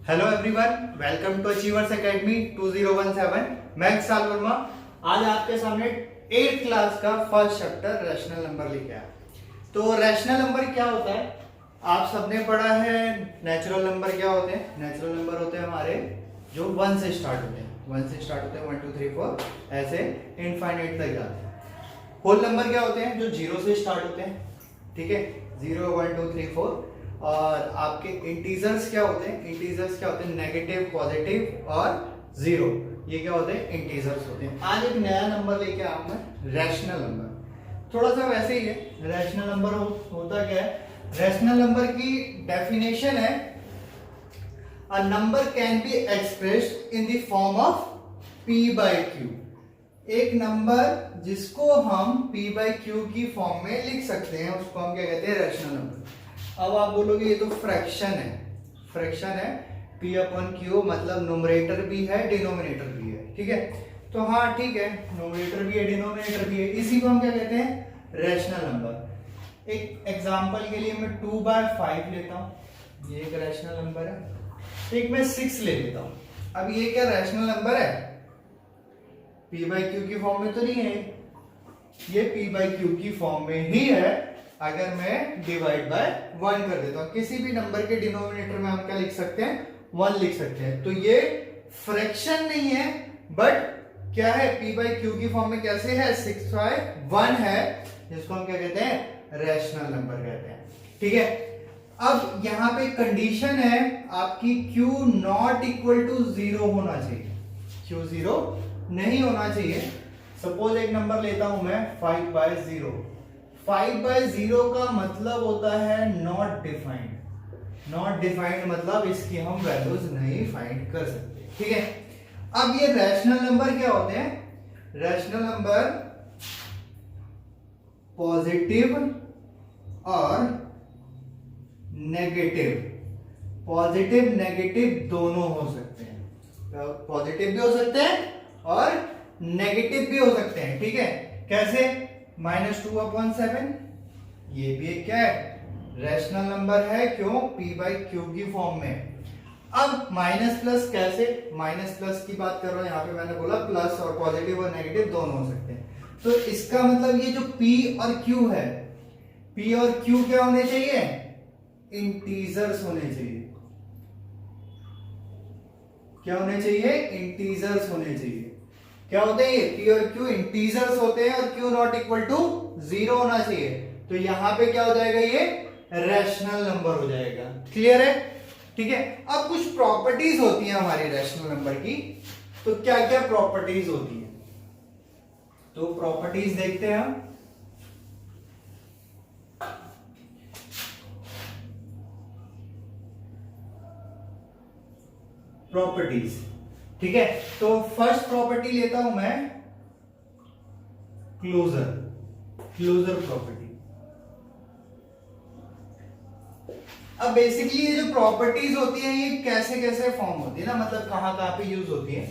Hello everyone, welcome to Achievers Academy 2017। मैं विशाल वर्मा आज आपके सामने 8th क्लास का फर्स्ट चैप्टर रैशनल नंबर लेके आया। तो रैशनल नंबर क्या होता है आप सबने पढ़ा है। नेचुरल नंबर क्या होते हैं? नेचुरल नंबर होते हैं हमारे जो 1 से स्टार्ट होते हैं, 1 से स्टार्ट होते हैं, 1 2 3 4 ऐसे इनफाइनाइट तक जाते हैं। होल नंबर क्या होते हैं? जो 0 से स्टार्ट होते हैं, ठीक है, 0 1 2 3 4। और आपके इंटीजर्स क्या होते हैं? इंटीजर्स क्या होते हैं? नेगेटिव, पॉजिटिव और जीरो, ये क्या होते हैं? इंटीजर्स होते हैं। आज एक नया नंबर लेके आया मैं, रैशनल नंबर। थोड़ा सा वैसे ही है। रैशनल नंबर होता क्या है? रैशनल नंबर की डेफिनेशन है a number can be expressed in the form of p by q। एक नंबर जिसको हम p बाई q की फॉर्म में लिख सकते हैं उसको हम क्या कहते हैं? Rational number. अब आप बोलोगे ये तो फ्रैक्शन है, फ्रैक्शन है, p अपॉन q मतलब न्यूमरेटर भी है डिनोमिनेटर भी है, ठीक है। तो हाँ ठीक है, न्यूमरेटर भी है डिनोमिनेटर भी है, इसी को हम क्या कहते हैं? Rational number. एक एग्जांपल के लिए मैं 2/5 लेता हूं, ये एक रैशनल नंबर है। एक मैं 6 ले लेता हूं। अब ये क्या रैशनल नंबर है? p बाई q की फॉर्म में तो नहीं है, ये p बाई q की फॉर्म में ही है अगर मैं डिवाइड बाय 1 कर देता हूं। किसी भी नंबर के डिनोमिनेटर में हम क्या लिख सकते हैं? 1 लिख सकते हैं। तो ये फ्रैक्शन नहीं है, बट क्या है? p बाई q की फॉर्म में कैसे है? 6/1 है, जिसको हम क्या कहते हैं? रैशनल नंबर कहते हैं, ठीक है। अब यहां पे कंडीशन है आपकी q नॉट इक्वल टू 0 होना चाहिए, q 0 नहीं होना चाहिए। सपोज एक नंबर लेता हूं मैं 5/0। 5/0 का मतलब होता है नॉट डिफाइंड। नॉट डिफाइंड मतलब इसकी हम वैल्यूज नहीं फाइंड कर सकते, ठीक है। अब ये रैशनल नंबर क्या होते हैं? रैशनल नंबर पॉजिटिव और नेगेटिव, पॉजिटिव नेगेटिव दोनों हो सकते हैं। पॉजिटिव भी हो सकते हैं और नेगेटिव भी हो सकते हैं, ठीक है। कैसे? -2/7 ये भी एक क्या है? रैशनल नंबर है। क्यों? p बाई q की फॉर्म में। अब माइनस प्लस कैसे? माइनस प्लस की बात कर रहा हूं, यहां पे मैंने बोला प्लस और पॉजिटिव और नेगेटिव दोनों हो सकते हैं। तो इसका मतलब ये जो p और q है, p और q क्या होने चाहिए? इंटीजर्स होने चाहिए। क्या होने चाहिए? इंटीजर्स होने चाहिए। क्या होते हैं ये? p और q इंटीजर्स होते हैं और q नॉट इक्वल टू 0 होना चाहिए। तो यहां पे क्या हो जाएगा? ये रैशनल नंबर हो जाएगा। क्लियर है? ठीक है। अब कुछ प्रॉपर्टीज होती हैं हमारी रैशनल नंबर की। तो क्या क्या प्रॉपर्टीज होती है? तो प्रॉपर्टीज देखते हैं हम। प्रॉपर्टीज, ठीक है। तो फर्स्ट प्रॉपर्टी लेता हूं मैं क्लोजर, क्लोजर प्रॉपर्टी। अब बेसिकली ये जो प्रॉपर्टीज होती है ये कैसे कैसे फॉर्म होती है ना, मतलब कहां कहां पे यूज होती है।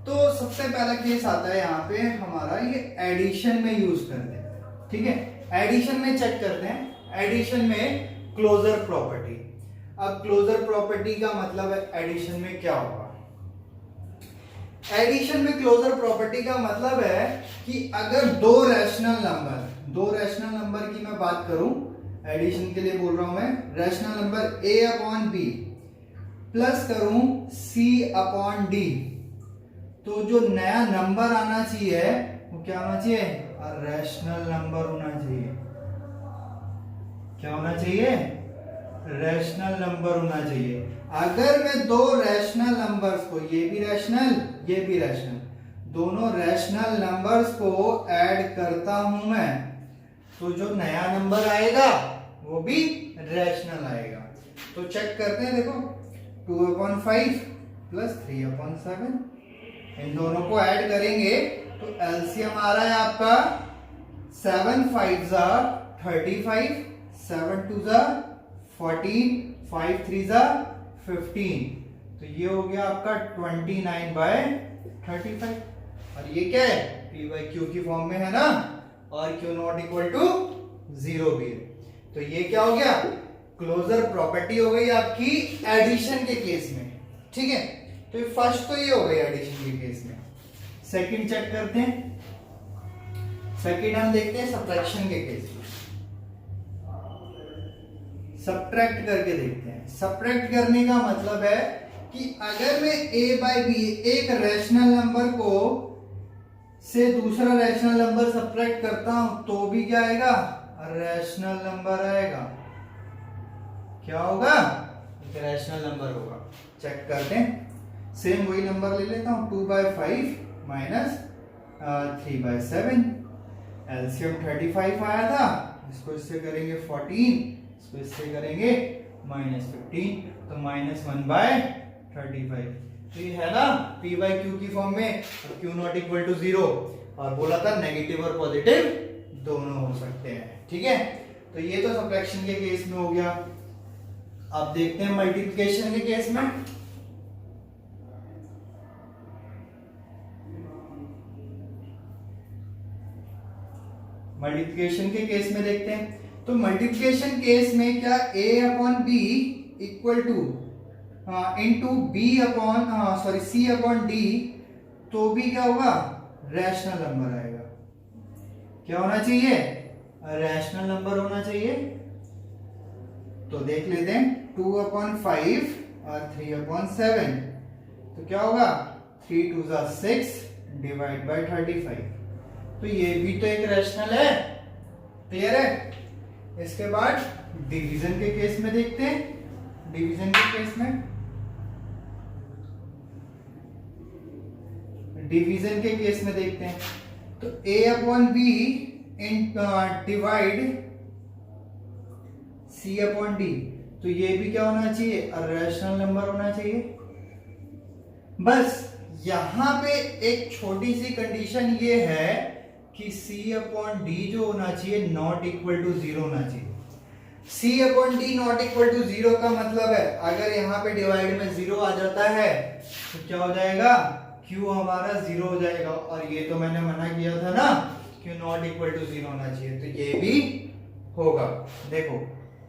तो सबसे पहला केस आता है यहां पे हमारा, ये एडिशन में यूज करते हैं, ठीक है। एडिशन में चेक करते हैं, एडिशन में क्लोजर प्रॉपर्टी। अब क्लोजर प्रॉपर्टी का मतलब है एडिशन में क्या होगा? एडिशन में क्लोजर प्रॉपर्टी का मतलब है कि अगर दो रैशनल नंबर की मैं बात करूं, एडिशन के लिए बोल रहा हूं मैं, rational number a upon B plus करूं c अपॉन डी, तो जो नया नंबर आना चाहिए वो क्या होना चाहिए? रैशनल नंबर होना चाहिए। क्या होना चाहिए? रैशनल नंबर होना चाहिए। अगर मैं दो रैशनल नंबर्स को, ये भी रैशनल ये भी रैशनल, दोनों रैशनल नंबर्स को ऐड करता हूं मैं, तो जो नया नंबर आएगा वो भी रैशनल आएगा। तो चेक करते हैं, देखो 2/5 प्लस 3/7, इन दोनों को ऐड करेंगे तो एलसीएम आ रहा है आपका 7 5 35, 7 2 14, 5 3 15, तो ये हो गया आपका 29/35। और ये क्या है? p बाई q की फॉर्म में है ना, और q नॉट इक्वल टू 0 भी है। तो ये क्या हो गया? क्लोजर प्रॉपर्टी हो गई आपकी एडिशन के केस में। ठीक है, तो फर्स्ट तो ये हो गई एडिशन के केस में। सेकंड चेक करते हैं, सेकंड हम देखते हैं सब्ट्रैक्शन के केस में। सब्ट्रैक्ट करके देखते हैं। सब्ट्रैक्ट करने का मतलब है कि अगर मैं a बाई बी एक रैशनल नंबर को से दूसरा रैशनल नंबर सब्ट्रैक्ट करता हूं तो भी क्या आएगा, रैशनल नंबर आएगा। क्या होगा, एक रैशनल नंबर होगा। चेक करते हैं, सेम वही नंबर ले लेता हूं, 2/5 माइनस 3/7। एलसीएम 35 आया था, इसको इससे करेंगे 14, इसको इससे करेंगे -15, तो -1/35। तो ये है ना p बाई क्यू की फॉर्म में, और q नॉट इक्वल टू 0, और बोला था नेगेटिव और पॉजिटिव दोनों हो सकते हैं। ठीक है, तो ये तो सब्ट्रैक्शन के केस में हो गया। अब देखते हैं मल्टीप्लिकेशन के केस में। मल्टीप्लिकेशन के केस में देखते हैं, तो मल्टीप्लिकेशन केस में क्या a upon B equal to into b upon c upon d, तो भी क्या होगा, रैशनल नंबर आएगा। क्या होना चाहिए, रैशनल नंबर होना चाहिए। तो देख लेते हैं, 2/5 और 3/7, तो क्या होगा, 3 2 6 डिवाइड बाई 35। तो ये भी तो एक रैशनल है। क्लियर है। इसके बाद डिवीजन के केस में देखते हैं। डिवीजन के केस में, डिवीजन के केस में देखते हैं, तो a upon be in divide c upon d, तो ये भी क्या होना चाहिए, रैशनल नंबर होना चाहिए। बस यहां पे एक छोटी सी कंडीशन ये है कि c अपॉन d जो होना चाहिए नॉट इक्वल टू 0 होना चाहिए। c upon d not equal to 0 का मतलब है अगर यहाँ पे डिवाइड में 0 आ जाता है तो क्या हो जाएगा, q हमारा 0 हो जाएगा। और ये तो मैंने मना किया था ना, q नॉट इक्वल टू 0 होना चाहिए, तो ये भी होगा। देखो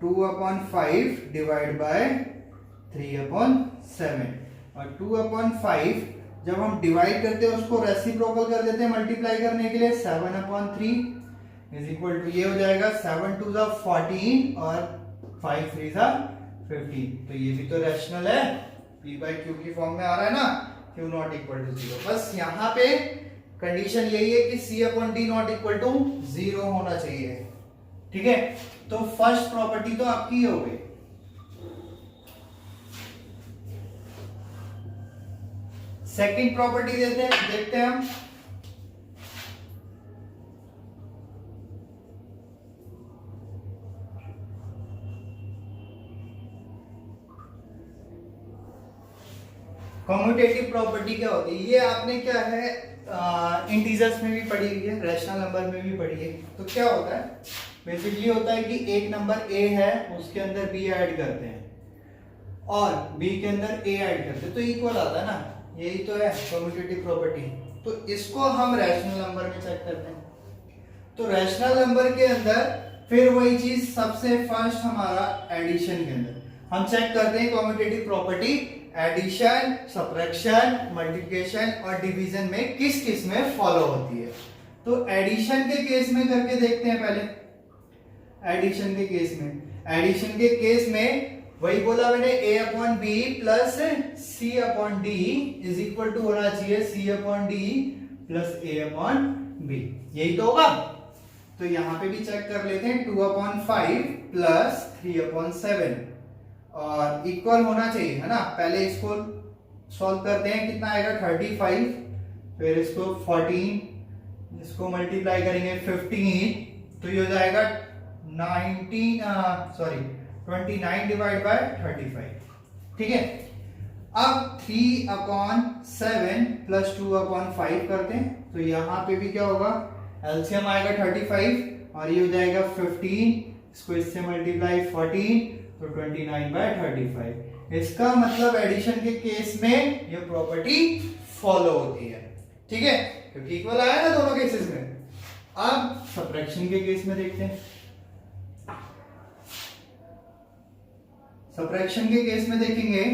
2/5 डिवाइड बाय 3/7, और 2/5 जब हम डिवाइड करते हैं उसको रेसिप्रोकल कर देते हैं मल्टीप्लाई करने के लिए, 7/3 इज इक्वल टू, ये हो जाएगा 7 2 14 और 5 3 15। तो ये भी तो रैशनल है, p बाई क्यू की फॉर्म में आ रहा है ना, q नॉट इक्वल टू 0। बस यहाँ पे कंडीशन यही है कि c upon d not equal to 0 होना चाहिए। ठीक है, तो फर्स्ट प्रॉपर्टी तो आपकी हो गई। सेकंड प्रॉपर्टी देखते हैं हम। कम्यूटेटिव प्रॉपर्टी क्या होती है, ये आपने क्या है इंटीजर्स में भी पढ़ी हुई है, रैशनल नंबर में भी पढ़ी है। तो क्या होता है, बेसिकली होता है कि एक नंबर a है उसके अंदर b ऐड करते हैं और b के अंदर a ऐड करते हैं तो इक्वल आता है ना, यही तो है कम्यूटेटिव प्रॉपर्टी। तो इसको हम रैशनल नंबर में चेक करते हैं। तो रैशनल नंबर के अंदर फिर वही चीज सबसे फर्स्ट हमारा एडिशन के अंदर हम चेक करते हैं commutative property, addition, subtraction, multiplication और डिवीजन में किस किस में फॉलो होती है। तो एडिशन के केस में करके देखते हैं पहले। एडिशन के केस में, एडिशन के केस में वही बोला मैंने, a upon B plus c upon D is equal to होना चाहिए c upon D plus a upon B, यही तो होगा। तो यहां पे भी चेक कर लेते हैं, 2/5 प्लस 3/7 और इक्वल होना चाहिए, है ना। पहले इसको सॉल्व करते हैं, कितना आएगा 35, फिर इसको 14, इसको मल्टीप्लाई करेंगे 15, तो ये हो जाएगा 29 डिवाइड बाय 35। ठीक है, अब 3/7 प्लस 2/5 करते हैं, तो यहां पे भी क्या होगा, एलसीएम आएगा 35 और ये हो जाएगा 15, इसको इससे मल्टीप्लाई 14, तो 29/35। इसका मतलब एडिशन के केस में ये प्रॉपर्टी फॉलो होती है। ठीक है, क्योंकि इक्वल आया ना दोनों केसेस में। अब सब्ट्रैक्शन के केस में देखते हैं। सब्ट्रैक्शन के केस में देखेंगे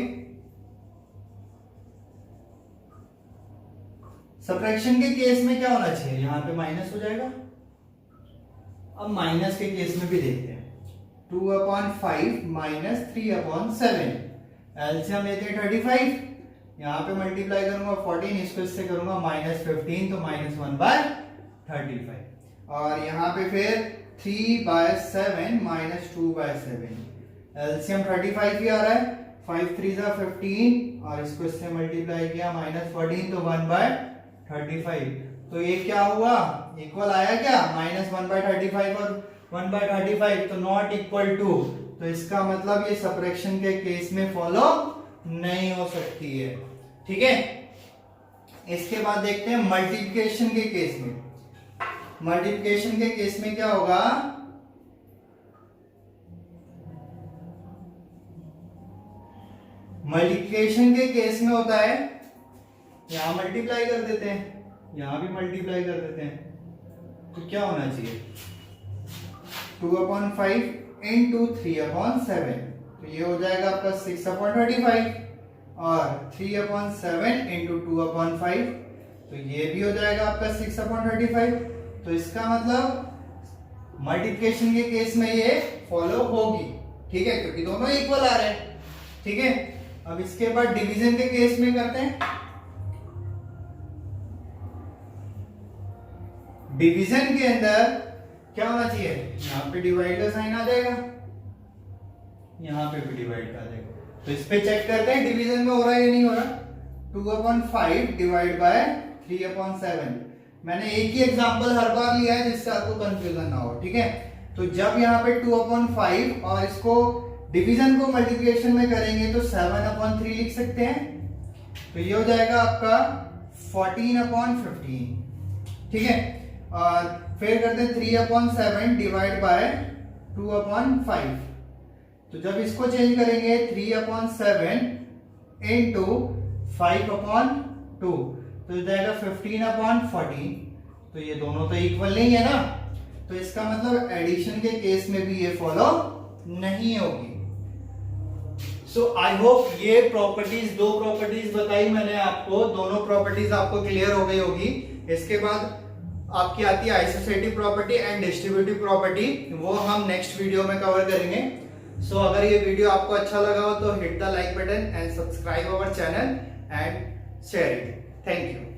सब्ट्रैक्शन के केस में क्या होना चाहिए, यहाँ पे माइनस हो जाएगा। अब माइनस के केस में भी देखते हैं, 2/5 माइनस 3/7, एलसीएम लेते हैं 35, यहाँ पे मल्टीप्लाई करूंगा 14, इसको इससे करूंगा -15, तो -1/35, और यहाँ पे फिर 3/7 माइनस 2/7, एलसीएम 35 ही आ रहा है, 5 3 जा 15, और इसको इससे मल्टीप्लाई किया -14, तो 1/35, तो ये क्या हुआ, इक्वल आया क्या, -1/35 और 1/35, तो नॉट इक्वल टू, तो इसका मतलब ये सब्ट्रैक्शन के केस में फॉलो नहीं हो सकती है। ठीक है, इसके बाद देखते हैं मल्टीप्लिकेशन के केस में। मल्टीप्लिकेशन के केस में क्या होगा, मल्टीप्लिकेशन के केस में होता है, यहां मल्टीप्लाई कर देते हैं, यहां भी मल्टीप्लाई कर देते हैं, तो क्या होना चाहिए, 2/5 इंटू 3/7, तो ये हो जाएगा आपका 6/35, और 3/7 इंटू 2/5, तो ये भी हो जाएगा आपका 6/35, तो इसका मतलब मल्टीप्लिकेशन के केस में ये फॉलो होगी। ठीक है, क्योंकि दोनों इक्वल आ रहे हैं। ठीक है, अब इसके बाद डिवीजन के केस में करते हैं। डिवीजन के अंदर क्या होना चाहिए, यहाँ पे डिवाइड का साइन आ जाएगा, यहाँ पे भी डिवाइड का आ जाएगा, तो इस पे चेक करते हैं डिवीजन में हो रहा है या नहीं हो रहा। 2/5 डिवाइड बाय 3/7, मैंने एक ही एग्जांपल हर बार लिया है जिससे आपको कंफ्यूजन ना हो। ठीक है, तो जब यहाँ पे 2/5 और इसको डिवीजन को मल्टीप्लिकेशन में करेंगे तो 7/3 लिख सकते हैं, तो ये हो जाएगा आपका 14/15। ठीक है, और फिर करते हैं 3/7 डिवाइड बाय 2/5, तो जब इसको चेंज करेंगे 3/7 इंटू 5/2, तो जाएगा 15/14, तो ये दोनों तो इक्वल नहीं है ना, तो इसका मतलब एडिशन के केस में भी ये फॉलो नहीं होगी। सो आई होप ये प्रॉपर्टीज, दो प्रॉपर्टीज बताई मैंने आपको, दोनों प्रॉपर्टीज आपको क्लियर हो गई होगी। इसके बाद आपकी आती है आइसोसेटिव प्रॉपर्टी एंड डिस्ट्रीब्यूटिव प्रॉपर्टी, वो हम नेक्स्ट वीडियो में कवर करेंगे। सो अगर ये वीडियो आपको अच्छा लगा हो तो hit the like button and subscribe our channel and share it. Thank you.